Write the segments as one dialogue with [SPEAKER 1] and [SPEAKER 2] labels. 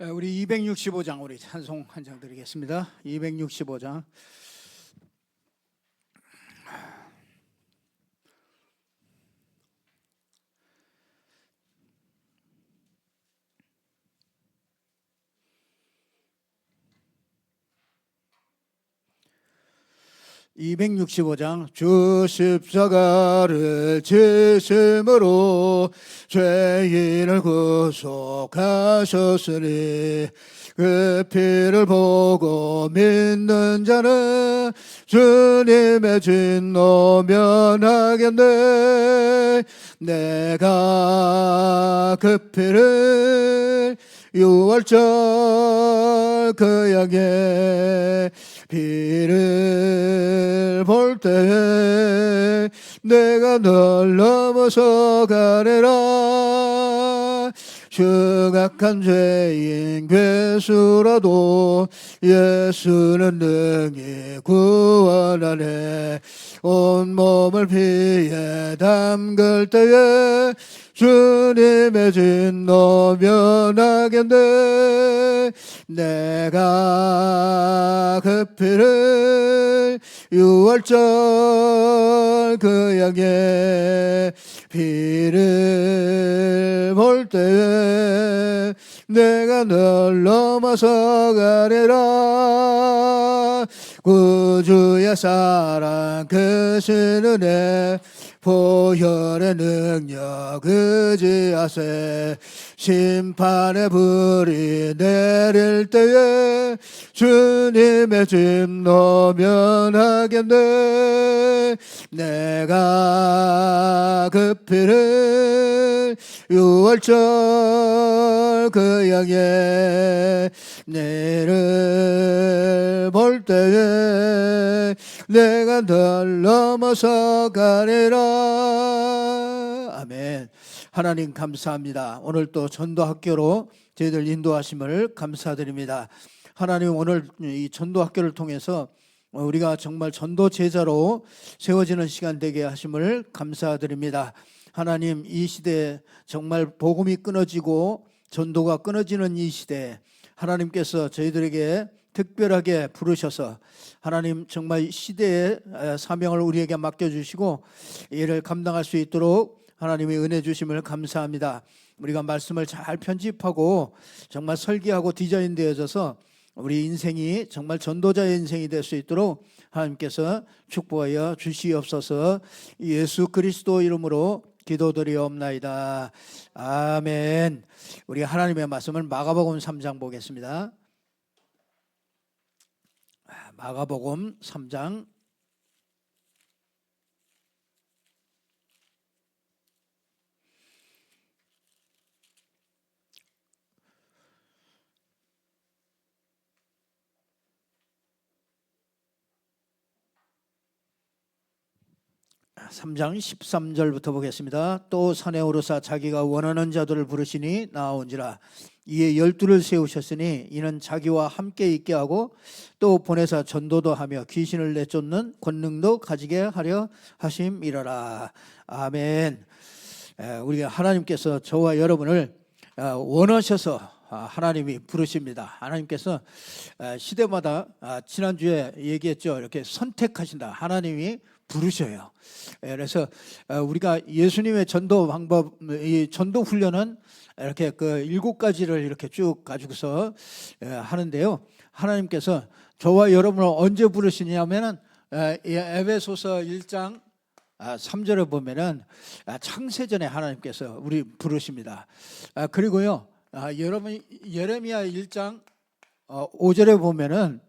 [SPEAKER 1] 우리 265장 우리 찬송 한 장 드리겠습니다. 265장. 주 십자가를 지심으로 죄인을 구속하셨으니 그 피를 보고 믿는 자는 주님의 진노 면하겠네. 내가 그 피를 6월절 그 양의 피를 볼 때 내가 널 넘어서 가리라. 흉악한 죄인 괴수라도 예수는 능히 구원하네. 온몸을 피에 담글 때에 주님의 진노 면하겠네. 내가 그 피를 6월절 그 양의 피를 볼 때에 내가 널 넘어서 가리라. 구주의 사랑 크신 은혜 보혈의 능력 의지하세. 심판의 불이 내릴 때에 주님의 진노 면하겠네. 내가 그 피를 6월절 그 양의 내를 볼 때에 내가 널 넘어서 가리라. 아멘. 하나님 감사합니다. 오늘 또 전도학교로 저희들 인도하심을 감사드립니다. 하나님 오늘 이 전도학교를 통해서 우리가 정말 전도 제자로 세워지는 시간 되게 하심을 감사드립니다. 하나님 이 시대에 정말 복음이 끊어지고 전도가 끊어지는 이 시대에 하나님께서 저희들에게 특별하게 부르셔서 하나님 정말 시대의 사명을 우리에게 맡겨주시고 이를 감당할 수 있도록 하나님의 은혜 주심을 감사합니다. 우리가 말씀을 잘 편집하고 정말 설계하고 디자인되어져서 우리 인생이 정말 전도자의 인생이 될 수 있도록 하나님께서 축복하여 주시옵소서. 예수 그리스도 이름으로 기도드리옵나이다. 아멘. 우리 하나님의 말씀을 마가복음 3장 보겠습니다. 마가복음 3장 3장 13절부터 보겠습니다. 또 산에 오르사 자기가 원하는 자들을 부르시니 나아온지라. 이에 12를 세우셨으니 이는 자기와 함께 있게 하고 또 보내사 전도도 하며 귀신을 내쫓는 권능도 가지게 하려 하심이라라. 아멘. 우리가 하나님께서 저와 여러분을 원하셔서 하나님이 부르십니다. 하나님께서 시대마다 지난주에 얘기했죠. 이렇게 선택하신다. 하나님이 부르셔요. 그래서 우리가 예수님의 전도 방법, 이 전도 훈련은 이렇게 그 7가지를 이렇게 쭉 가지고서 하는데요. 하나님께서 저와 여러분을 언제 부르시냐면은 에베소서 1장 3절에 보면은 창세전에 하나님께서 우리 부르십니다. 그리고요, 여러분 예레미야 1장 5절에 보면은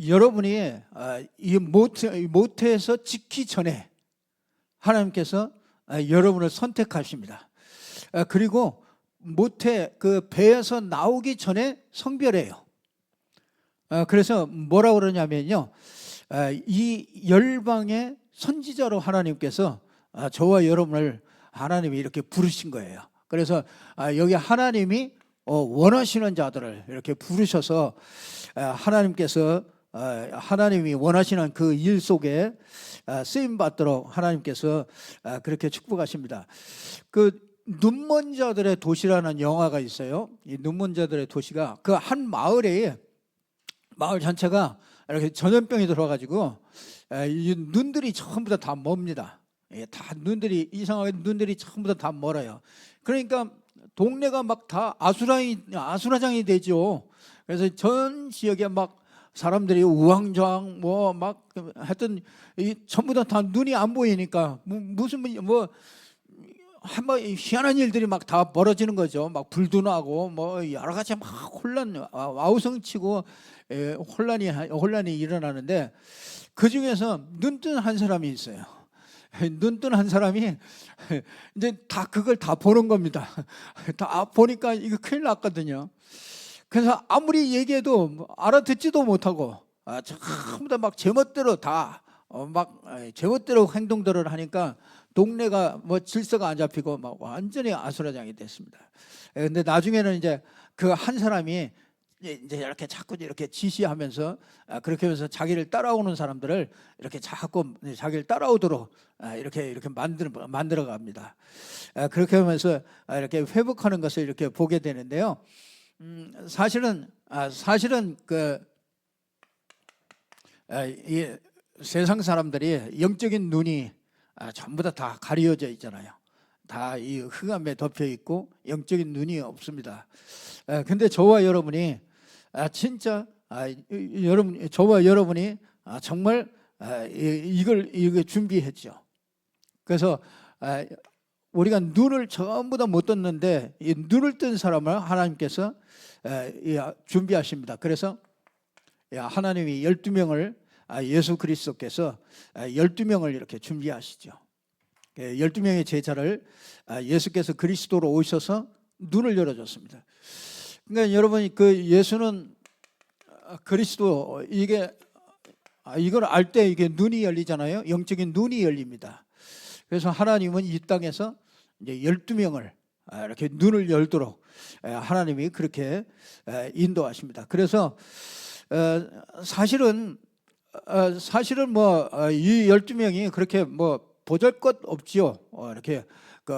[SPEAKER 1] 여러분이 이 모태에서 짓기 전에 하나님께서 여러분을 선택하십니다. 그리고 모태 그 배에서 나오기 전에 성별해요. 그래서 뭐라고 그러냐면요, 이 열방의 선지자로 하나님께서 저와 여러분을 하나님이 이렇게 부르신 거예요. 그래서 여기 하나님이 원하시는 자들을 이렇게 부르셔서 하나님께서 하나님이 원하시는 그 일 속에 쓰임 받도록 하나님께서 그렇게 축복하십니다. 그 눈먼 자들의 도시라는 영화가 있어요. 이 눈먼 자들의 도시가 그 한 마을 전체가 이렇게 전염병이 들어가지고 이 눈들이 전부 다 멉니다. 다 눈들이 이상하게 눈들이 전부 다 멀어요. 그러니까 동네가 막 다 아수라장이 되죠. 그래서 전 지역에 막 사람들이 우왕좌왕 뭐 막 하여튼 전부 다 눈이 안 보이니까 무슨 뭐 한번 희한한 일들이 막 다 벌어지는 거죠. 막 불도 나고 뭐 여러 가지 막 와우성치고 혼란이 일어나는데 그 중에서 눈뜬 한 사람이 있어요. 눈뜬 한 사람이 이제 다 그걸 다 보는 겁니다. 다 보니까 이거 큰일 났거든요. 그래서 아무리 얘기해도 알아듣지도 못하고 전부 다 막 제멋대로 제멋대로 행동들을 하니까 동네가 뭐 질서가 안 잡히고 막 완전히 아수라장이 됐습니다. 근데 나중에는 이제 그 한 사람이 이제 이렇게 자꾸 이렇게 지시하면서 그렇게 하면서 자기를 따라오는 사람들을 이렇게 자꾸 자기를 따라오도록 이렇게 만들어 갑니다. 그렇게 하면서 이렇게 회복하는 것을 이렇게 보게 되는데요. 사실은 이 세상 사람들이 영적인 눈이 전부 다 가려져 있잖아요. 다 이 흑암에 덮여 있고 영적인 눈이 없습니다. 근데 저와 여러분이 진짜 저와 여러분이 정말 이걸 준비했죠. 그래서 우리가 눈을 전부 다 못 떴는데 이 눈을 뜬 사람을 하나님께서 준비하십니다. 그래서 하나님이 12명을 예수 그리스도께서 12명을 이렇게 준비하시죠. 12명의 제자를 예수께서 그리스도로 오셔서 눈을 열어줬습니다. 그러니까 여러분이 그 예수는 그리스도 이걸 알 때 이게 눈이 열리잖아요. 영적인 눈이 열립니다. 그래서 하나님은 이 땅에서 이제 12명을 이렇게 눈을 열도록 하나님이 그렇게 인도하십니다. 이래서 사실은 뭐 이 12명이 그렇게 뭐 보잘것 없지요. 이렇게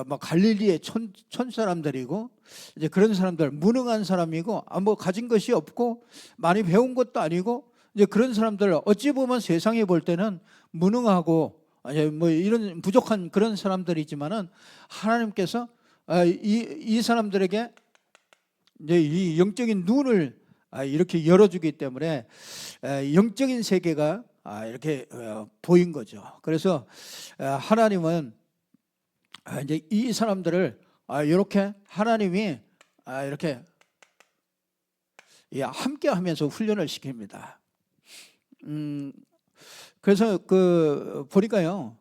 [SPEAKER 1] 뭐 갈릴리의 촌 사람들이고 이제 그런 사람들 무능한 사람이고 뭐 가진 것이 없고 많이 배운 것도 아니고 이제 그런 사람들 어찌 보면 세상에 볼 때는 무능하고 뭐 이런 부족한 그런 사람들이지만은 하나님께서 이 사람들에게 이제 이 영적인 눈을 이렇게 열어주기 때문에 영적인 세계가 이렇게 보인 거죠. 그래서 하나님은 이제 이 사람들을 이렇게 하나님이 이렇게 함께 하면서 훈련을 시킵니다. 그래서 보니까요,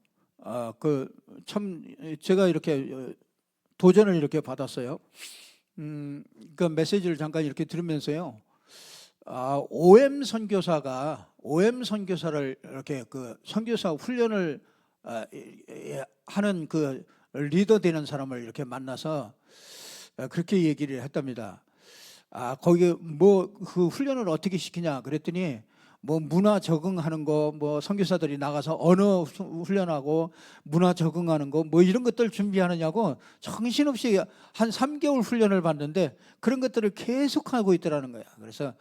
[SPEAKER 1] 참 제가 이렇게 도전을 이렇게 받았어요. 그 메시지를 잠깐 이렇게 들으면서요, OM 선교사를 이렇게 그 선교사 훈련을 하는 그 리더 되는 사람을 이렇게 만나서 그렇게 얘기를 했답니다. 거기 뭐 그 훈련을 어떻게 시키냐 그랬더니 뭐 문화 적응하는 거, 뭐 선교사들이 나가서 언어 훈련하고 문화 적응하는 거, 뭐 이런 것들 준비하느냐고 정신없이 한 3개월 훈련을 받는데 그런 것들을 계속 하고 있더라는 거야. 그래서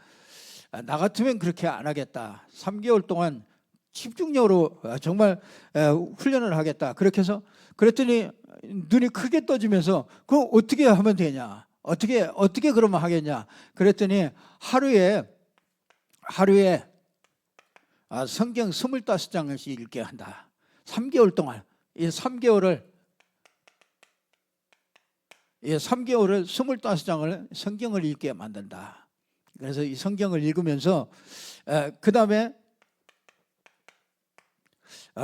[SPEAKER 1] 나 같으면 그렇게 안 하겠다. 3개월 동안 집중력으로 정말 훈련을 하겠다. 그렇게 해서 그랬더니 눈이 크게 떠지면서 그럼 어떻게 하면 되냐? 어떻게 그러면 하겠냐? 그랬더니 하루에 성경 25장을 읽게 한다. 3개월 동안 이 3개월을 25장을 성경을 읽게 만든다. 그래서 이 성경을 읽으면서 그 다음에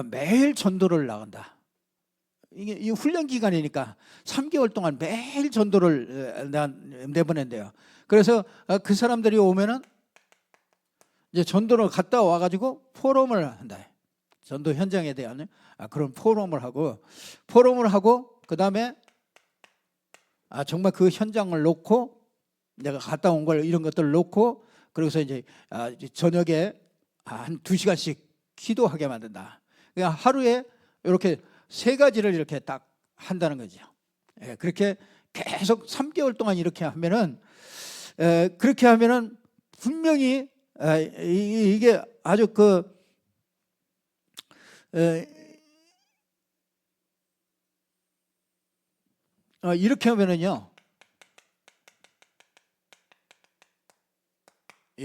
[SPEAKER 1] 매일 전도를 나간다. 이게 훈련 기간이니까 3개월 동안 매일 전도를 내보낸대요. 그래서 그 사람들이 오면은 이제 전도를 갔다 와가지고 포럼을 한다. 전도 현장에 대한 그런 포럼을 하고 그 다음에 정말 그 현장을 놓고 내가 갔다 온 걸 이런 것들을 놓고 그래서 이제 저녁에 한 2시간씩 기도하게 만든다. 그러니까 하루에 이렇게 3가지를 이렇게 딱 한다는 거죠. 그렇게 계속 3개월 동안 이렇게 하면은 그렇게 하면은 분명히 이게 아주 이렇게 하면은요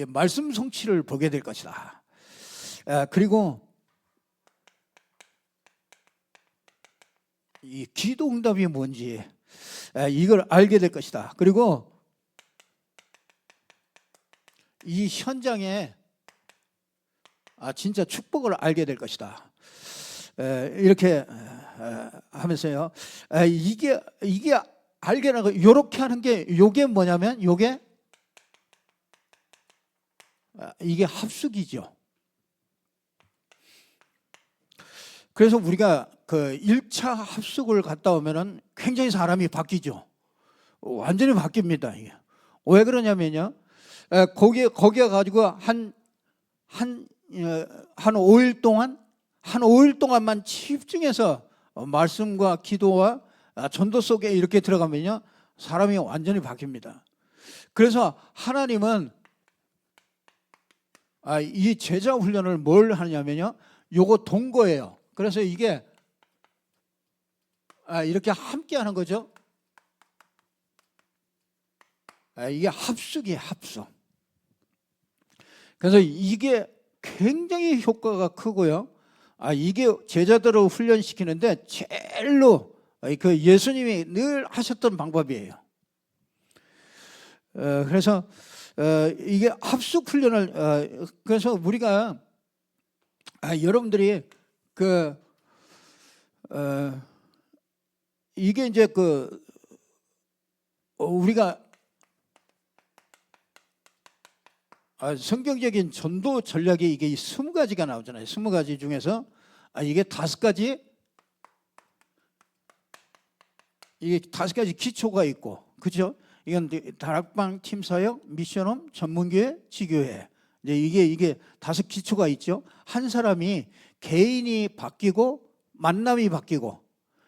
[SPEAKER 1] 말씀 성취를 보게 될 것이다. 그리고 이 기도 응답이 뭔지 이걸 알게 될 것이다. 그리고 이 현장에 진짜 축복을 알게 될 것이다. 이렇게 하면서요. 이게 알게 나고 이렇게 하는 게 요게 뭐냐면 이게 합숙이죠. 그래서 우리가 그 1차 합숙을 갔다 오면은 굉장히 사람이 바뀌죠. 완전히 바뀝니다. 이게. 왜 그러냐면요. 거기에 가지고 한 5일 동안만 집중해서 말씀과 기도와 전도 속에 이렇게 들어가면요. 사람이 완전히 바뀝니다. 그래서 하나님은 이 제자 훈련을 뭘 하냐면요. 요거 동거예요. 그래서 이게 이렇게 함께 하는 거죠. 이게 합숙이에요, 합숙. 그래서 이게 굉장히 효과가 크고요. 이게 제자들을 훈련시키는데 제일로 그 예수님이 늘 하셨던 방법이에요. 그래서 이게 합숙 훈련을 그래서 우리가 여러분들이 이게 이제 우리가 성경적인 전도 전략이 이게 20가지가 나오잖아요. 20가지 중에서 이게 5가지 기초가 있고, 그렇죠? 이건 다락방, 팀사역, 미션홈, 전문교회, 지교회. 이게 5 기초가 있죠. 한 사람이 개인이 바뀌고 만남이 바뀌고,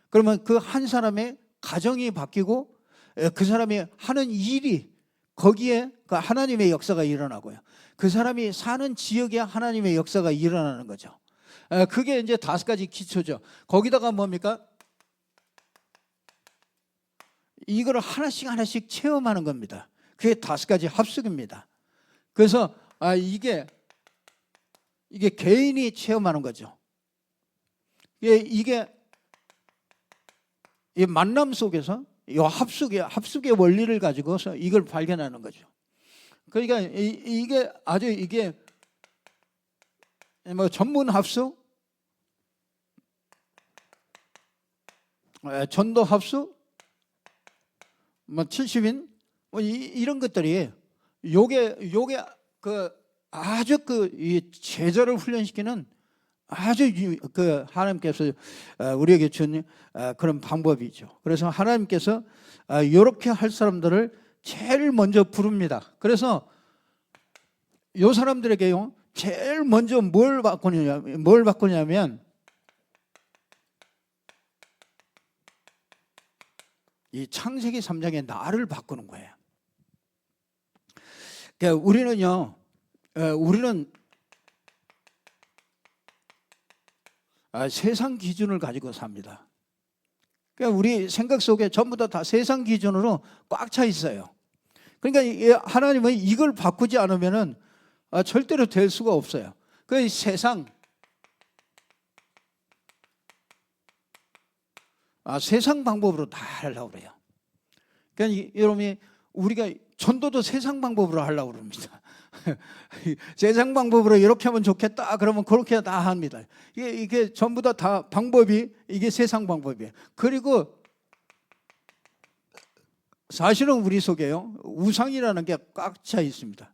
[SPEAKER 1] 그러면 그 한 사람의 가정이 바뀌고 그 사람이 하는 일이 거기에 하나님의 역사가 일어나고요. 그 사람이 사는 지역에 하나님의 역사가 일어나는 거죠. 그게 이제 5가지 기초죠. 거기다가 뭡니까? 이거를 하나씩 체험하는 겁니다. 그게 5가지 합숙입니다. 그래서 이게 개인이 체험하는 거죠. 이게 이 만남 속에서 이 합숙의 원리를 가지고서 이걸 발견하는 거죠. 그러니까 이게 아주 뭐 전문 합숙, 전도 합숙, 뭐 70인 뭐 이런 것들이 요게 아주 이 제자를 훈련시키는 아주 하나님께서 우리에게 준 그런 방법이죠. 그래서 하나님께서 이렇게 할 사람들을 제일 먼저 부릅니다. 그래서 이 사람들에게요 제일 먼저 뭘 바꾸냐면 이 창세기 3장의 나를 바꾸는 거예요. 그러니까 우리는 세상 기준을 가지고 삽니다. 그러니까 우리 생각 속에 전부 다 세상 기준으로 꽉 차 있어요. 그러니까 하나님은 이걸 바꾸지 않으면은 절대로 될 수가 없어요. 그 세상 방법으로 다 하려고 그래요. 그러니까 여러분이 우리가 전도도 세상 방법으로 하려고 그럽니다. 세상 방법으로 이렇게 하면 좋겠다 그러면 그렇게 다 합니다. 이게 전부 다 방법이 이게 세상 방법이에요. 그리고 사실은 우리 속에요 우상이라는 게 꽉 차 있습니다.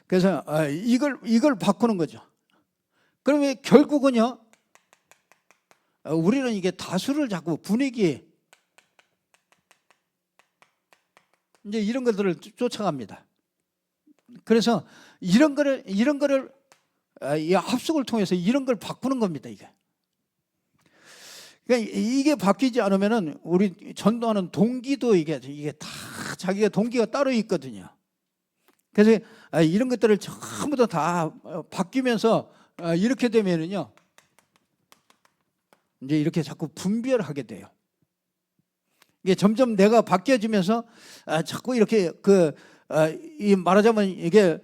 [SPEAKER 1] 그래서 이걸 바꾸는 거죠. 그러면 결국은요 우리는 이게 다수를 자꾸 분위기 이제 이런 것들을 쫓아갑니다. 그래서 이런 거를 이 합숙을 통해서 이런 걸 바꾸는 겁니다. 이게. 그러니까 이게 바뀌지 않으면은 우리 전도하는 동기도 이게 다 자기가 동기가 따로 있거든요. 그래서 이런 것들을 전부 다 바뀌면서 이렇게 되면은요, 이제 이렇게 자꾸 분별하게 돼요. 이게 점점 내가 바뀌어지면서 자꾸 이렇게 이 말하자면 이게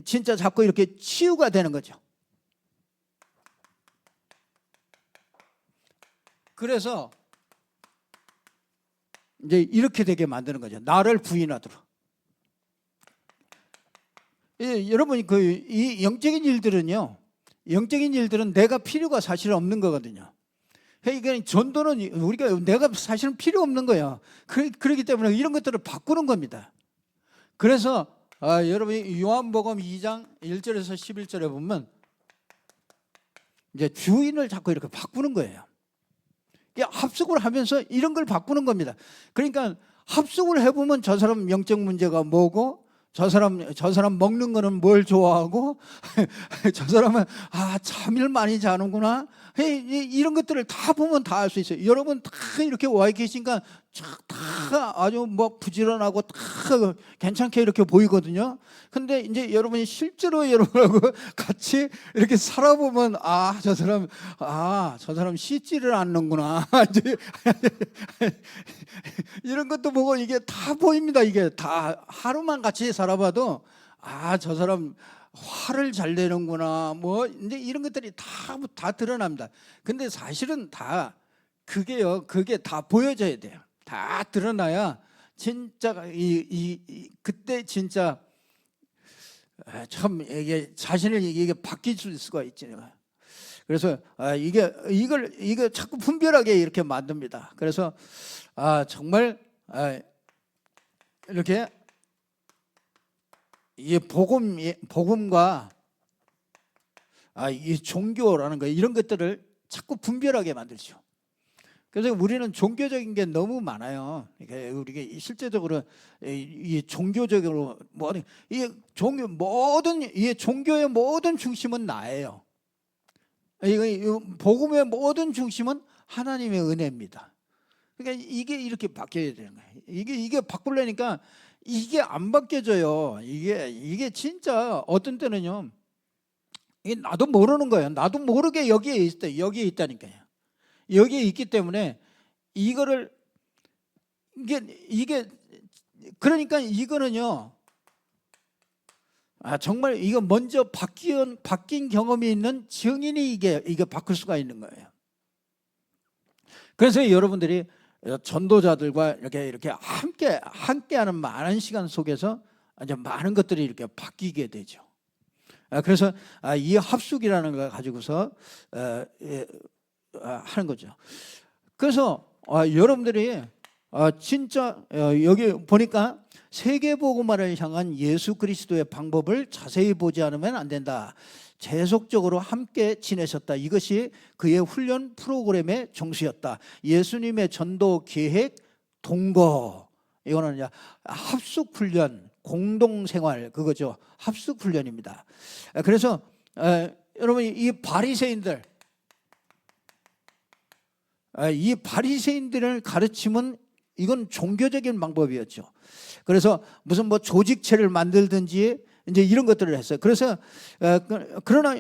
[SPEAKER 1] 진짜 자꾸 이렇게 치유가 되는 거죠. 그래서 이제 이렇게 되게 만드는 거죠. 나를 부인하도록. 여러분 이 영적인 일들은 내가 필요가 사실 없는 거거든요. 그러니까 전도는 우리가 내가 사실은 필요 없는 거예요. 그렇기 때문에 이런 것들을 바꾸는 겁니다. 그래서 여러분이 요한복음 2장 1절에서 11절에 보면 이제 주인을 자꾸 이렇게 바꾸는 거예요. 합숙을 하면서 이런 걸 바꾸는 겁니다. 그러니까 합숙을 해보면 저 사람 영적 문제가 뭐고, 저 사람 먹는 거는 뭘 좋아하고, 저 사람은 잠을 많이 자는구나. 이런 것들을 다 보면 다 알 수 있어요. 여러분 다 이렇게 와 계시니까 다 아주 뭐 부지런하고 다 괜찮게 이렇게 보이거든요. 근데 이제 여러분이 실제로 여러분하고 같이 이렇게 살아보면 저 사람 씻지를 않는구나. 이런 것도 보고 이게 다 보입니다. 이게 다 하루만 같이 살아봐도 저 사람 화를 잘 내는구나. 뭐 이제 이런 것들이 다 드러납니다. 근데 사실은 다 그게 다 보여져야 돼요. 다 드러나야 진짜 그때 진짜 참 이게 자신을 이게 바뀔 수가 있잖아요. 그래서 이걸 자꾸 분별하게 이렇게 만듭니다. 그래서 정말 이렇게 이 복음과 이 종교라는 거 이런 것들을 자꾸 분별하게 만들죠. 그래서 우리는 종교적인 게 너무 많아요. 그러니까 우리가 실제적으로 이 종교적으로 이 종교의 모든 중심은 나예요. 이 복음의 모든 중심은 하나님의 은혜입니다. 그러니까 이게 이렇게 바뀌어야 되는 거예요. 이게 바꾸려니까 이게 안 바뀌어져요. 이게 진짜 어떤 때는요, 이게 나도 모르는 거예요. 나도 모르게 여기에 있다니까요. 여기에 있기 때문에 이게 그러니까 이거는요, 정말 이거 먼저 바뀐 경험이 있는 증인이 이게 바꿀 수가 있는 거예요. 그래서 여러분들이 전도자들과 이렇게 함께하는 많은 시간 속에서 이제 많은 것들이 이렇게 바뀌게 되죠. 그래서 이 합숙이라는 걸 가지고서 하는 거죠. 그래서 여러분들이 진짜 여기 보니까 세계복음화를 향한 예수 그리스도의 방법을 자세히 보지 않으면 안 된다. 계속적으로 함께 지내셨다. 이것이 그의 훈련 프로그램의 정수였다. 예수님의 전도 계획 동거, 이거는 이제 합숙 훈련, 공동생활 그거죠. 합숙 훈련입니다. 그래서 여러분 이 바리새인들을 가르침은 이건 종교적인 방법이었죠. 그래서 무슨 뭐 조직체를 만들든지 이제 이런 것들을 했어요. 그래서 그러나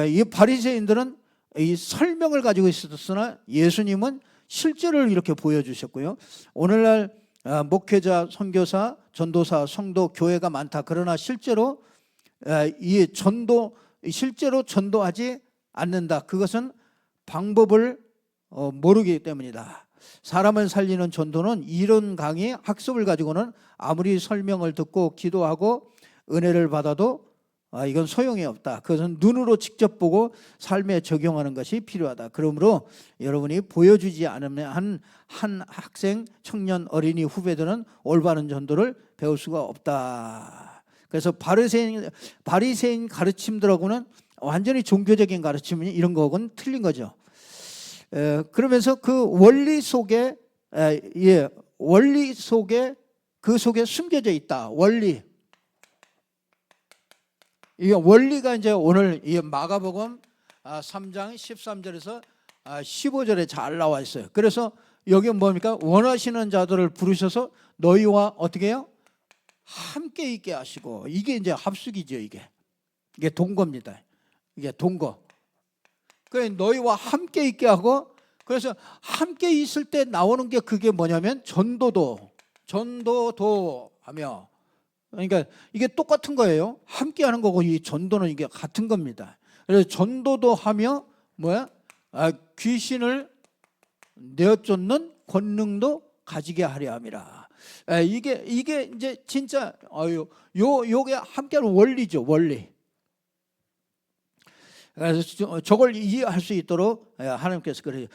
[SPEAKER 1] 이 바리새인들은 이 설명을 가지고 있었으나 예수님은 실제를 이렇게 보여주셨고요. 오늘날 목회자, 선교사, 전도사, 성도, 교회가 많다. 그러나 실제로 실제로 전도하지 않는다. 그것은 방법을 모르기 때문이다. 사람을 살리는 전도는 이론 강의, 학습을 가지고는 아무리 설명을 듣고 기도하고 은혜를 받아도 이건 소용이 없다. 그것은 눈으로 직접 보고 삶에 적용하는 것이 필요하다. 그러므로 여러분이 보여주지 않으면 한 학생, 청년, 어린이, 후배들은 올바른 전도를 배울 수가 없다. 그래서 바리새인 가르침들하고는 완전히 종교적인 가르침이 이런 거하고는 틀린 거죠. 그러면서 그 원리 속에 그 속에 숨겨져 있다. 원리. 이 원리가 이제 오늘 이 마가복음 3장 13절에서 15절에 잘 나와 있어요. 그래서 여기 뭡니까? 원하시는 자들을 부르셔서 너희와 어떻게 해요? 함께 있게 하시고. 이게 이제 합숙이죠. 이게 동거입니다. 이게 동거. 그래 너희와 함께 있게 하고, 그래서 함께 있을 때 나오는 게 그게 뭐냐면 전도도 하며, 그러니까 이게 똑같은 거예요. 함께 하는 거고 이 전도는 이게 같은 겁니다. 그래서 전도도 하며 뭐야? 귀신을 내어쫓는 권능도 가지게 하려 함이라. 이게 이제 진짜 요게 함께하는 원리죠, 원리. 그래서 저걸 이해할 수 있도록 하나님께서 그래요.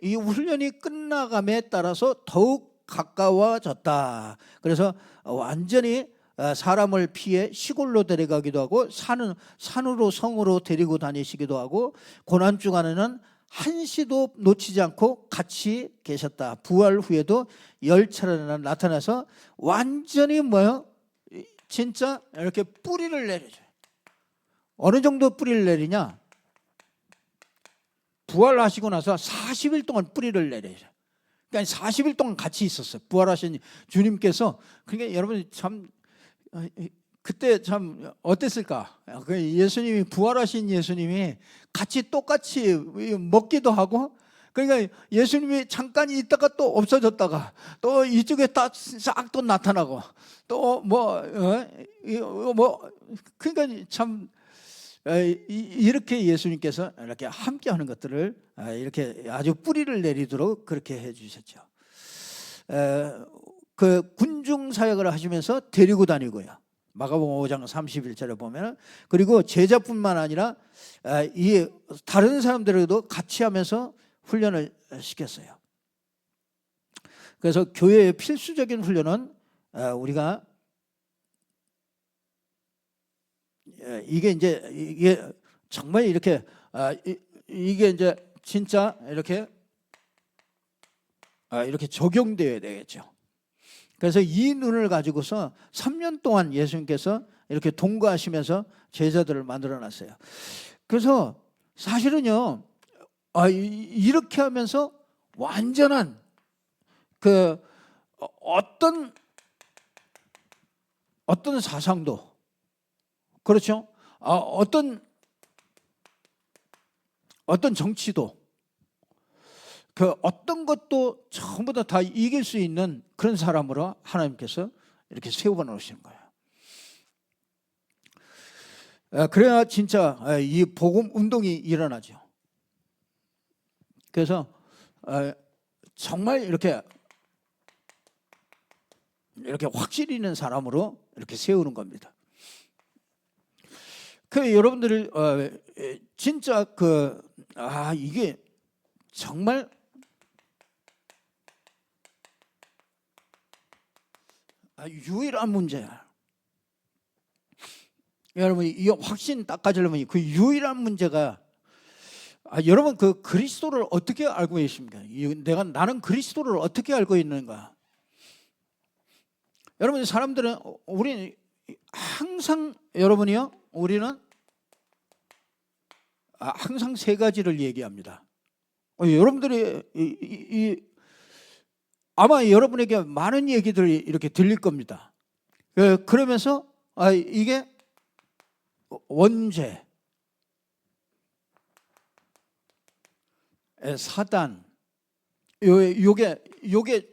[SPEAKER 1] 이 훈련이 끝나감에 따라서 더욱 가까워졌다. 그래서 완전히 사람을 피해 시골로 데려가기도 하고 산으로 성으로 데리고 다니시기도 하고, 고난 주간에는 한시도 놓치지 않고 같이 계셨다. 부활 후에도 10차례나 나타나서 완전히 뭐요? 진짜 이렇게 뿌리를 내려줘요. 어느 정도 뿌리를 내리냐? 부활하시고 나서 40일 동안 뿌리를 내려요. 그러니까 40일 동안 같이 있었어요. 부활하신 주님께서. 그러니까 여러분 참 그때 참 어땠을까? 예수님이, 부활하신 예수님이 같이 똑같이 먹기도 하고, 그러니까 예수님이 잠깐 있다가 또 없어졌다가 또 이쪽에 싹 또 나타나고 또 그러니까 참 이렇게 예수님께서 이렇게 함께 하는 것들을 이렇게 아주 뿌리를 내리도록 그렇게 해 주셨죠. 그 군중 사역을 하시면서 데리고 다니고요. 마가복음 5장 31절에 보면, 그리고 제자뿐만 아니라 이 다른 사람들에게도 같이 하면서 훈련을 시켰어요. 그래서 교회의 필수적인 훈련은 우리가 이게 정말 이렇게 이게 이제 진짜 이렇게 적용되어야 되겠죠. 그래서 이 눈을 가지고서 3년 동안 예수님께서 이렇게 동거하시면서 제자들을 만들어 놨어요. 그래서 사실은요, 이렇게 하면서 완전한 그 어떤 사상도, 그렇죠? 어떤 정치도, 그 어떤 것도 전부 다 이길 수 있는 그런 사람으로 하나님께서 이렇게 세워 놓으시는 거예요. 그래야 진짜 이 복음 운동이 일어나죠. 그래서 정말 이렇게 확실히 있는 사람으로 이렇게 세우는 겁니다. 그 여러분들이 진짜 이게 정말 유일한 문제야. 여러분, 이 확신 딱 가지려면 그 유일한 문제가, 여러분 그 그리스도를 어떻게 알고 계십니까? 나는 그리스도를 어떻게 알고 있는가? 여러분, 사람들은, 우리는 항상, 여러분이요, 우리는 항상 세 가지를 얘기합니다. 여러분들이 아마 여러분에게 많은 얘기들이 이렇게 들릴 겁니다. 그러면서 이게 원죄, 사단, 요게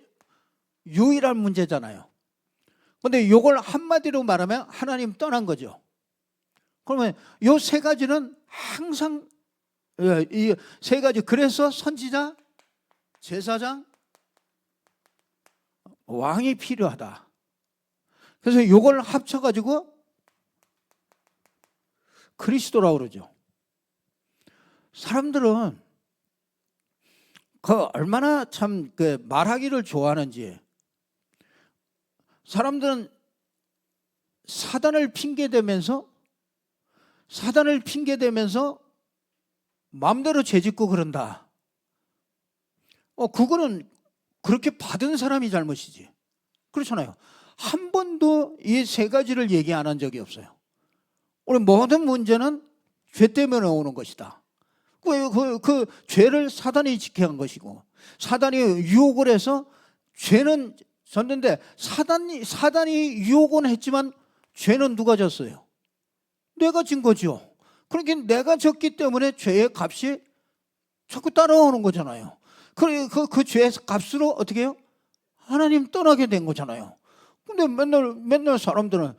[SPEAKER 1] 유일한 문제잖아요. 근데 요걸 한마디로 말하면 하나님 떠난 거죠. 그러면 요 세 가지는 항상, 이 세 가지, 그래서 선지자, 제사장, 왕이 필요하다. 그래서 요걸 합쳐가지고 그리스도라고 그러죠. 사람들은 얼마나 참 말하기를 좋아하는지. 사람들은 사단을 핑계대면서 마음대로 죄짓고 그런다. 그거는 그렇게 받은 사람이 잘못이지. 그렇잖아요. 한 번도 이 세 가지를 얘기 안 한 적이 없어요. 우리 모든 문제는 죄 때문에 오는 것이다. 그 죄를 사단이 지켜한 것이고, 사단이 유혹을 해서 죄는 졌는데, 사단이 유혹은 했지만 죄는 누가 졌어요? 내가 진 거죠. 그러니까 내가 졌기 때문에 죄의 값이 자꾸 따라오는 거잖아요. 그 죄의 값으로 어떻게 해요? 하나님 떠나게 된 거잖아요. 근데 맨날 사람들은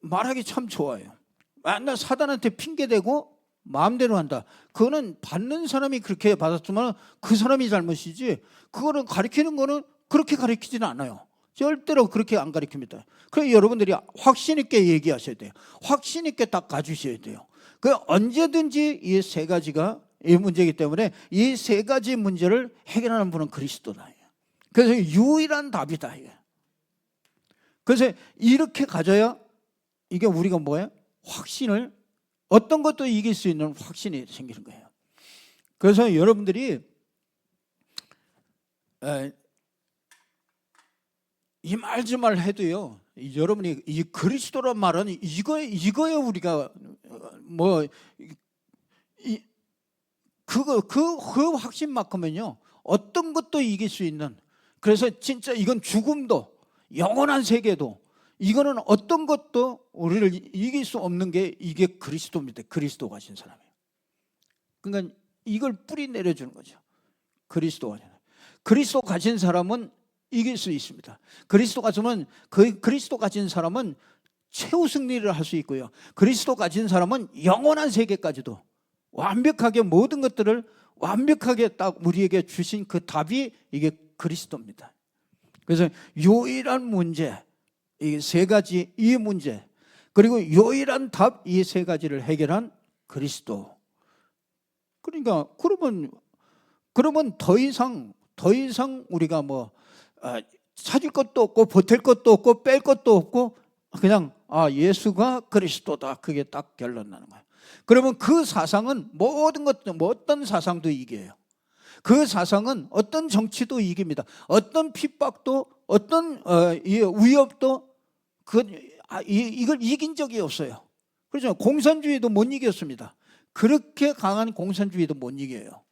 [SPEAKER 1] 말하기 참 좋아요. 맨날 사단한테 핑계대고 마음대로 한다. 그거는 받는 사람이 그렇게 받았지만 그 사람이 잘못이지, 그거는 가르치는 거는 그렇게 가르치지는 않아요. 절대로 그렇게 안 가르칩니다. 그래서 여러분들이 확신 있게 얘기하셔야 돼요. 확신 있게 딱 가주셔야 돼요. 그 언제든지 이 세 가지가 이 문제이기 때문에 이 세 가지 문제를 해결하는 분은 그리스도다. 그래서 유일한 답이다. 그래서 이렇게 가져야 이게 우리가 뭐예요? 확신을, 어떤 것도 이길 수 있는 확신이 생기는 거예요. 그래서 여러분들이 이 말 저 말 해도요, 여러분이 이 그리스도란 말은 이거에 우리가 그 확신만큼은요 어떤 것도 이길 수 있는, 그래서 진짜 이건 죽음도 영원한 세계도 이거는 어떤 것도 우리를 이길 수 없는 게 이게 그리스도입니다. 그리스도 가진 사람이에요. 그러니까 이걸 뿌리 내려주는 거죠. 그리스도 가진 사람은 이길 수 있습니다. 그리스도 가진 사람은 최후 승리를 할 수 있고요. 그리스도 가진 사람은 영원한 세계까지도 완벽하게 모든 것들을 완벽하게 딱 우리에게 주신 그 답이 이게 그리스도입니다. 그래서 유일한 문제, 이 세 가지 이 문제, 그리고 유일한 답 이 세 가지를 해결한 그리스도. 그러니까 그러면 더 이상 우리가 찾을 것도 없고 보탤 것도 없고 뺄 것도 없고 그냥 예수가 그리스도다. 그게 딱 결론 나는 거예요. 그러면 그 사상은 모든 것, 어떤 사상도 이겨요. 그 사상은 어떤 정치도 이깁니다. 어떤 핍박도, 어떤 위협도 이걸 이긴 적이 없어요. 그렇죠? 공산주의도 못 이겼습니다. 그렇게 강한 공산주의도 못 이겨요.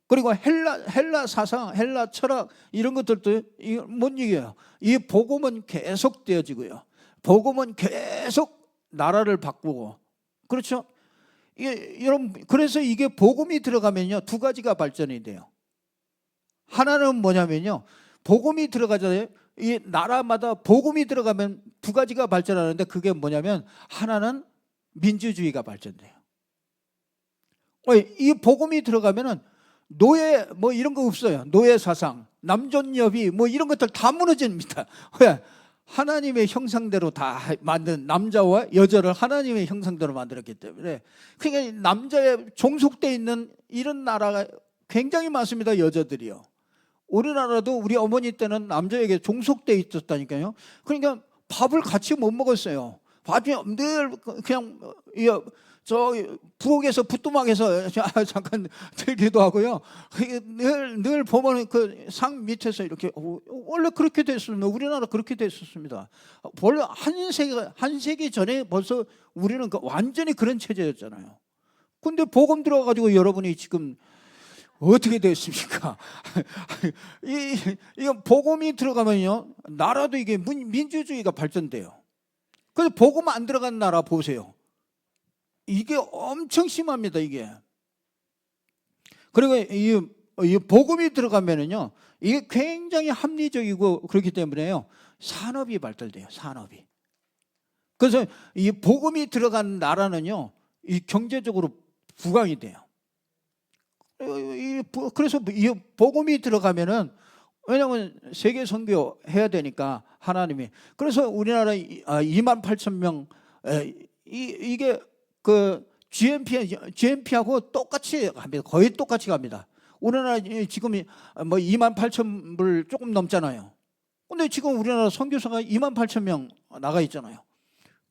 [SPEAKER 1] 그리고 헬라 사상, 헬라 철학 이런 것들도 못 이겨요. 이 복음은 계속 되어지고요. 복음은 계속 나라를 바꾸고, 그렇죠? 여러분, 그래서 이게 복음이 들어가면요 두 가지가 발전이 돼요. 하나는 뭐냐면요, 복음이 들어가잖아요. 이 나라마다 복음이 들어가면 두 가지가 발전하는데, 그게 뭐냐면 하나는 민주주의가 발전돼요. 이 복음이 들어가면은 노예 이런 거 없어요. 노예 사상, 남존여비 이런 것들 다 무너집니다. 왜? 하나님의 형상대로 다 만든, 남자와 여자를 하나님의 형상대로 만들었기 때문에. 그러니까 남자에 종속되어 있는 이런 나라가 굉장히 많습니다. 여자들이요. 우리나라도 우리 어머니 때는 남자에게 종속되어 있었다니까요. 그러니까 밥을 같이 못 먹었어요. 밥이 늘 그냥 저 부엌에서 부뚜막에서 잠깐 들기도 하고요. 늘 보면 그 상 밑에서 이렇게, 원래 그렇게 됐습니다. 우리나라 그렇게 됐었습니다. 원래 한 세기 전에 벌써 우리는 완전히 그런 체제였잖아요. 근데 복음 들어가지고 여러분이 지금 어떻게 됐습니까? 이거 복음이 들어가면요 나라도 이게 민주주의가 발전돼요. 그래서 복음 안 들어간 나라 보세요. 이게 엄청 심합니다. 이게. 그리고 이 복음이 들어가면은요 이게 굉장히 합리적이고 그렇기 때문에요 산업이 발달돼요. 산업이. 그래서 이 복음이 들어간 나라는요 이 경제적으로 부강이 돼요. 그래서 이 복음이 들어가면은, 왜냐하면 세계 선교 해야 되니까 하나님이. 그래서 우리나라 28,000명 이게 그 GNP하고 똑같이 갑니다. 거의 똑같이 갑니다. 우리나라 지금 28,000불 조금 넘잖아요. 근데 지금 우리나라 선교사가 28,000명 나가 있잖아요.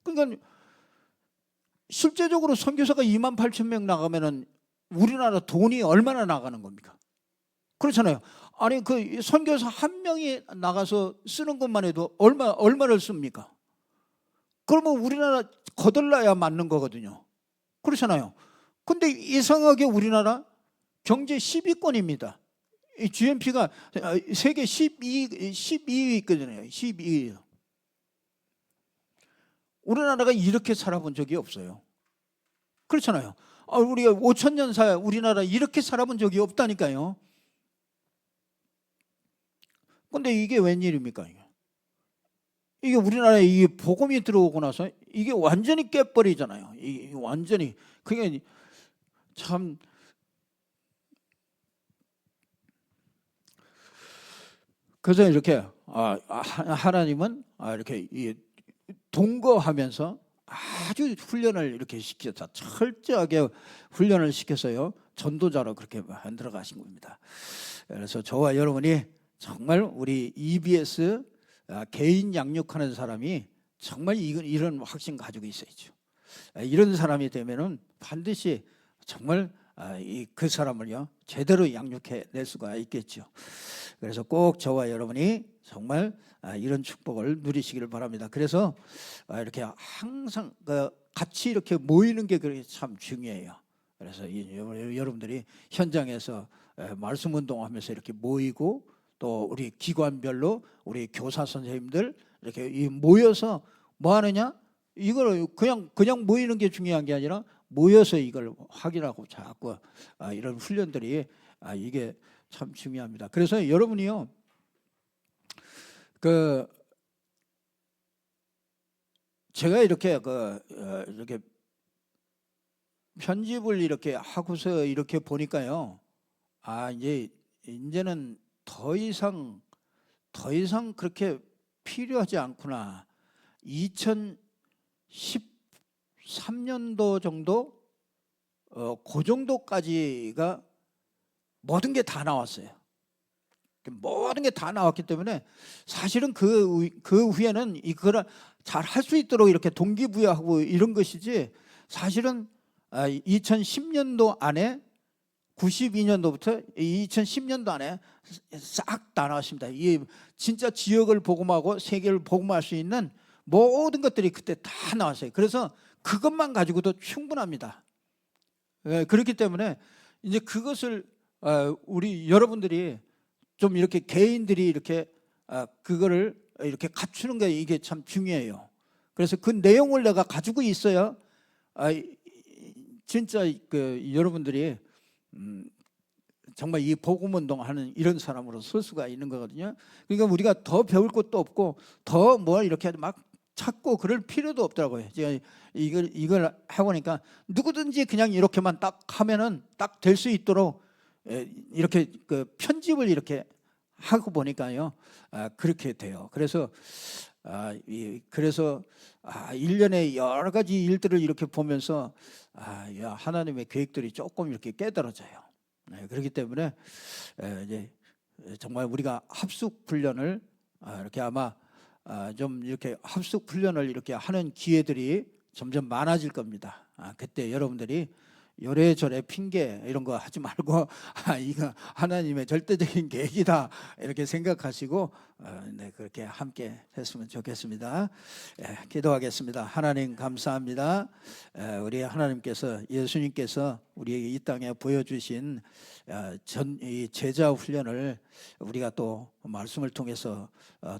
[SPEAKER 1] 그러니까 실제적으로 선교사가 28,000명 나가면은 우리나라 돈이 얼마나 나가는 겁니까? 그렇잖아요. 아니 그 선교사 한 명이 나가서 쓰는 것만 해도 얼마를 씁니까? 그러면 우리나라 거덜나야 맞는 거거든요. 그렇잖아요. 근데 이상하게 우리나라 경제 10위권입니다. 이 GNP가 세계 12위 있거든요. 12위. 우리나라가 이렇게 살아본 적이 없어요. 그렇잖아요. 우리가 5,000년 사 우리나라 이렇게 살아본 적이 없다니까요. 근데 이게 웬일입니까? 이게 우리나라에 이 복음이 들어오고 나서 이게 완전히 깨버리잖아요. 이게 완전히 그게 참 그래서 이렇게 하나님은 이렇게 동거하면서 아주 훈련을 이렇게 시켜서 철저하게 훈련을 시켜서요 전도자로 그렇게 만들어 가신 겁니다. 그래서 저와 여러분이 정말 우리 EBS 개인 양육하는 사람이 정말 이런 확신 가지고 있어야죠. 이런 사람이 되면은 반드시 정말 그 사람을요 제대로 양육해 낼 수가 있겠죠. 그래서 꼭 저와 여러분이 정말 이런 축복을 누리시기를 바랍니다. 그래서 이렇게 항상 같이 이렇게 모이는 게 그렇게 참 중요해요. 그래서 여러분들이 현장에서 말씀 운동하면서 이렇게 모이고 또 우리 기관별로 우리 교사 선생님들 이렇게 모여서 뭐 하느냐? 이걸 그냥 모이는 게 중요한 게 아니라 모여서 이걸 확인하고 자꾸 이런 훈련들이 이게 참 중요합니다. 그래서 여러분이요 제가 이렇게 이렇게 편집을 이렇게 하고서 이렇게 보니까요 이제는 더 이상 그렇게 필요하지 않구나. 2013년도 정도 그 정도까지가 모든 게 다 나왔어요. 모든 게 다 나왔기 때문에 사실은 그 후에는 이거를 잘 할 수 있도록 이렇게 동기부여하고 이런 것이지 사실은 2010년도 안에 92년도부터 2010년도 안에 싹 다 나왔습니다. 이 진짜 지역을 복음하고 세계를 복음할 수 있는 모든 것들이 그때 다 나왔어요. 그래서 그것만 가지고도 충분합니다. 그렇기 때문에 이제 그것을 우리 여러분들이 좀 이렇게 개인들이 이렇게 그거를 이렇게 갖추는 게 이게 참 중요해요. 그래서 그 내용을 내가 가지고 있어야 진짜 여러분들이 정말 이 복음운동하는 이런 사람으로 설 수가 있는 거거든요. 그러니까 우리가 더 배울 것도 없고 더 뭐 이렇게 막 찾고 그럴 필요도 없더라고요. 제가 이걸 해보니까 누구든지 그냥 이렇게만 딱 하면은 딱 될 수 있도록 이렇게 편집을 이렇게 하고 보니까요 그렇게 돼요. 그래서 그래서 1년에 여러 가지 일들을 이렇게 보면서 하나님의 계획들이 조금 이렇게 깨달아져요. 그렇기 때문에 이제 정말 우리가 합숙 훈련을 이렇게 아마 좀 이렇게 합숙 훈련을 이렇게 하는 기회들이 점점 많아질 겁니다. 그때 여러분들이 요래저래 핑계 이런 거 하지 말고 이거 하나님의 절대적인 계획이다 이렇게 생각하시고 그렇게 함께 했으면 좋겠습니다. 기도하겠습니다. 하나님 감사합니다. 우리 하나님께서 예수님께서 우리에게 이 땅에 보여주신 이 제자 훈련을 우리가 또 말씀을 통해서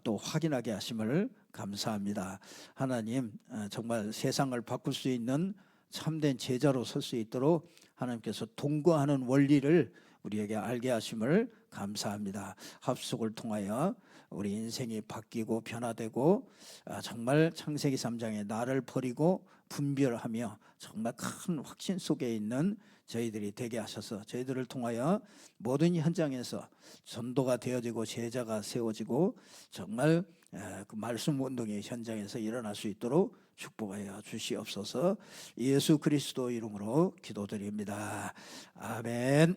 [SPEAKER 1] 또 확인하게 하심을 감사합니다. 하나님 정말 세상을 바꿀 수 있는 참된 제자로 설 수 있도록 하나님께서 동거하는 원리를 우리에게 알게 하심을 감사합니다. 합숙을 통하여 우리 인생이 바뀌고 변화되고 정말 창세기 3장에 나를 버리고 분별하며 정말 큰 확신 속에 있는 저희들이 되게 하셔서 저희들을 통하여 모든 현장에서 전도가 되어지고 제자가 세워지고 정말 그 말씀 운동의 현장에서 일어날 수 있도록 축복하여 주시옵소서. 예수 그리스도 이름으로 기도드립니다. 아멘.